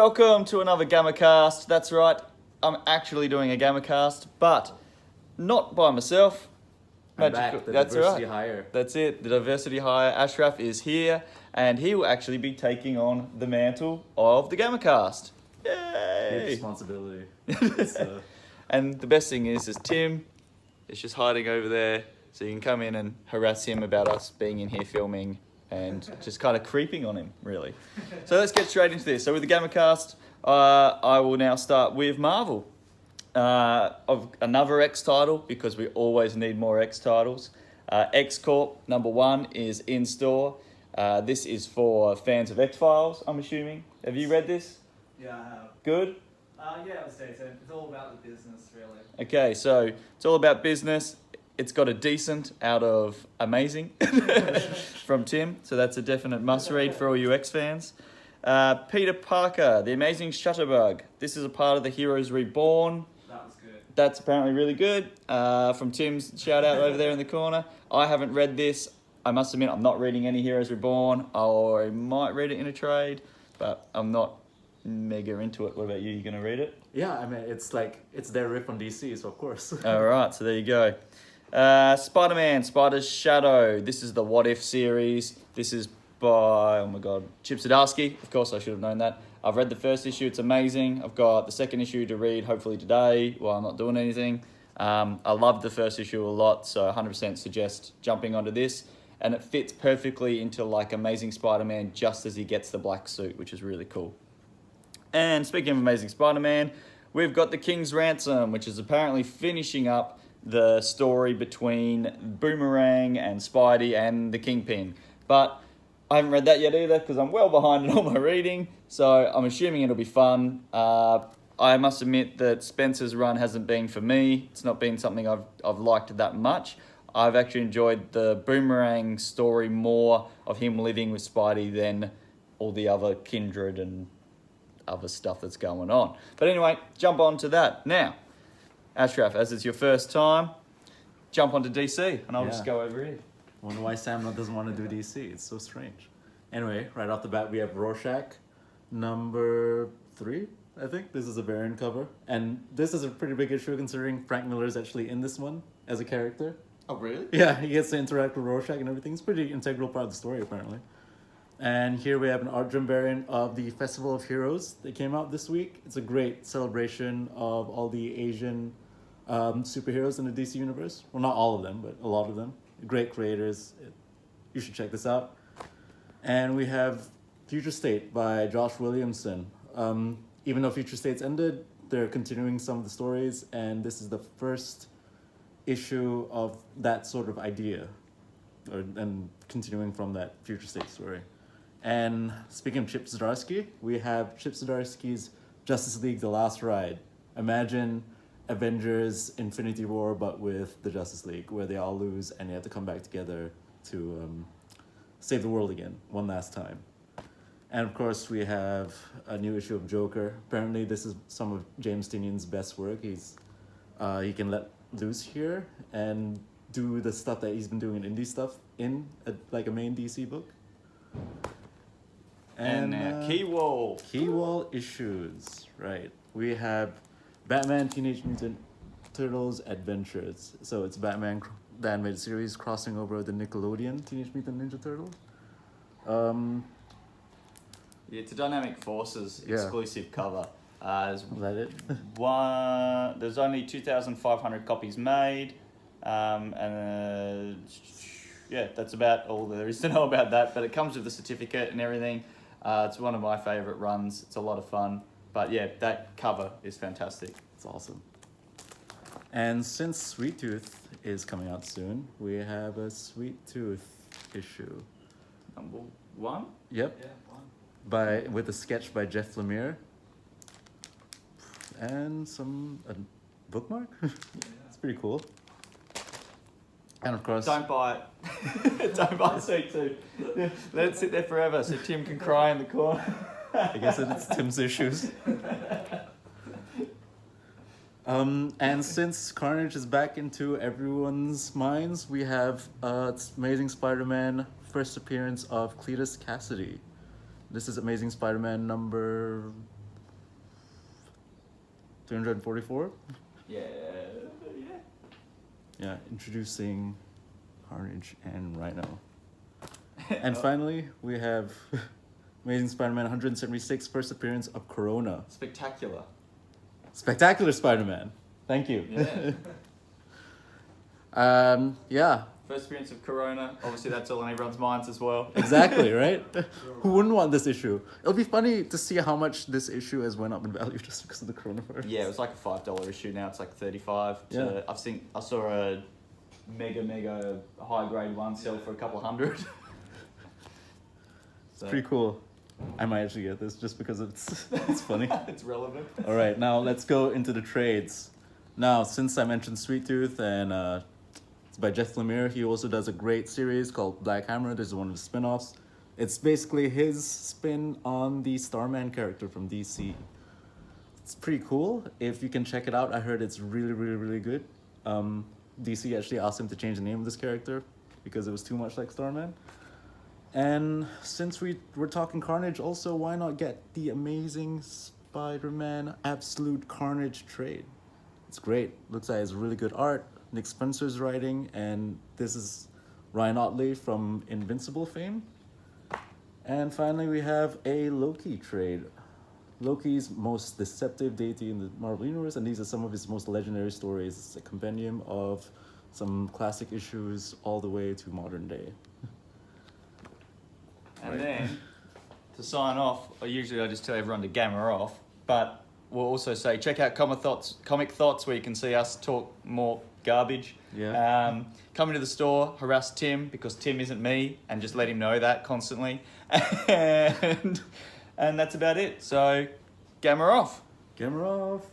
Welcome to another GammaCast. That's right, I'm actually doing a GammaCast, but not by myself. I'm back, the That's diversity right. hire. That's it, the diversity hire. Ashraf is here, and he will actually be taking on the mantle of the GammaCast. Big Yay! responsibility. And the best thing is Tim is just hiding over there, so you can come in and harass him about us being in here filming and just kind of creeping on him, really. So let's get straight into this. So with the GammaCast, I will now start with Marvel. Of another X title, because we always need more X titles. X Corp #1 is in store. This is for fans of X-Files, I'm assuming. Have you read this? Yeah, I have. Good? Yeah, I would say so. It's all about the business, really. Okay, so it's all about business. It's got a decent out of amazing from Tim, so that's a definite must-read for all you X fans. Peter Parker, The Amazing Shutterbug. This is a part of the Heroes Reborn. That was good. That's apparently really good. From Tim's shout out over there in the corner. I haven't read this. I must admit, I'm not reading any Heroes Reborn, or I might read it in a trade, but I'm not mega into it. What about you? You gonna read it? Yeah, I mean, it's their rip on DC, so of course. All right, so there you go. Spider-Man, Spider's Shadow. This is the What If series. This is by, oh my god, Chip Zdarsky. Of course, I should have known that. I've read the first issue. It's amazing. I've got the second issue to read, hopefully today, while I'm not doing anything. I loved the first issue a lot, so 100% suggest jumping onto this. And it fits perfectly into like Amazing Spider-Man just as he gets the black suit, which is really cool. And speaking of Amazing Spider-Man, we've got The King's Ransom, which is apparently finishing up the story between Boomerang and Spidey and the Kingpin. But I haven't read that yet either because I'm well behind in all my reading, so I'm assuming it'll be fun. I must admit that Spencer's run hasn't been for me. It's not been something I've liked that much. I've actually enjoyed the Boomerang story more of him living with Spidey than all the other kindred and other stuff that's going on. But anyway, jump on to that. Now, Ashraf, as it's your first time, jump onto DC, and I'll just go over here. I wonder why Sam doesn't want to do DC. It's so strange. Anyway, right off the bat, we have Rorschach, #3, I think. This is a variant cover. And this is a pretty big issue considering Frank Miller is actually in this one as a character. Oh, really? Yeah, he gets to interact with Rorschach and everything. It's a pretty integral part of the story, apparently. And here we have an art drum variant of the Festival of Heroes that came out this week. It's a great celebration of all the Asian superheroes in the DC universe. Well, not all of them, but a lot of them. Great creators. You should check this out. And we have Future State by Josh Williamson. Even though Future State's ended, they're continuing some of the stories, and this is the first issue of that sort of idea, and continuing from that Future State story. And speaking of Chip Zdarsky, we have Chip Zdarsky's Justice League: The Last Ride. Imagine Avengers Infinity War, but with the Justice League, where they all lose and they have to come back together to save the world again, one last time. And of course, we have a new issue of Joker. Apparently, this is some of James Tynion's best work. He can let loose here and do the stuff that he's been doing in indie stuff in a main DC book. And Key Wall. Key Wall issues, right. We have Batman Teenage Mutant Turtles Adventures. So it's Batman, the animated series, crossing over the Nickelodeon Teenage Mutant Ninja Turtles. Yeah, it's a Dynamic Forces exclusive cover. Is that it? There's only 2,500 copies made. And that's about all there is to know about that. But it comes with a certificate and everything. It's one of my favourite runs. It's a lot of fun. But yeah, that cover is fantastic. It's awesome. And since Sweet Tooth is coming out soon, we have a Sweet Tooth issue. #1? Yep. Yeah, one. With a sketch by Jeff Lemire. And a bookmark. It's pretty cool. And of course, Don't buy it. Don't buy Sweet Tooth. Let it sit there forever so Tim can cry in the corner. I guess it's Tim's issues. And since Carnage is back into everyone's minds, we have Amazing Spider-Man first appearance of Cletus Cassidy. This is Amazing Spider-Man 344. Yeah. Yeah, introducing Carnage and Rhino. And finally, we have Amazing Spider-Man 176, first appearance of Corona. Spectacular. Spectacular Spider-Man. Thank you. Yeah. Yeah, First appearance of Corona. Obviously, that's all on everyone's minds as well. exactly, right? Who wouldn't want this issue? It'll be funny to see how much this issue has went up in value just because of the coronavirus. Yeah, it was like a $5 issue. Now it's like 35. Yeah. I saw a mega high grade one sell for a couple of hundred. So, Pretty cool. I might actually get this just because it's funny. it's relevant. All right, now let's go into the trades. Now, since I mentioned Sweet Tooth and it's by Jeff Lemire, he also does a great series called Black Hammer. This is one of his spin-offs. It's basically his spin on the Starman character from DC. It's pretty cool. If you can check it out, I heard it's really good. DC actually asked him to change the name of this character because it was too much like Starman. And since we're talking Carnage, also why not get the Amazing Spider-Man Absolute Carnage trade? It's great. Looks like it's really good art. Nick Spencer's writing, and this is Ryan Ottley from Invincible fame. And finally, we have a Loki trade. Loki's most deceptive deity in the Marvel Universe, and these are some of his most legendary stories. It's a compendium of some classic issues all the way to modern day. And then, to sign off, usually I just tell everyone to gamma off, but we'll also say check out Comic Thoughts, where you can see us talk more garbage. Yeah. Come into the store, harass Tim, because Tim isn't me, and just let him know that constantly. And that's about it. So, gamma off. Camera off.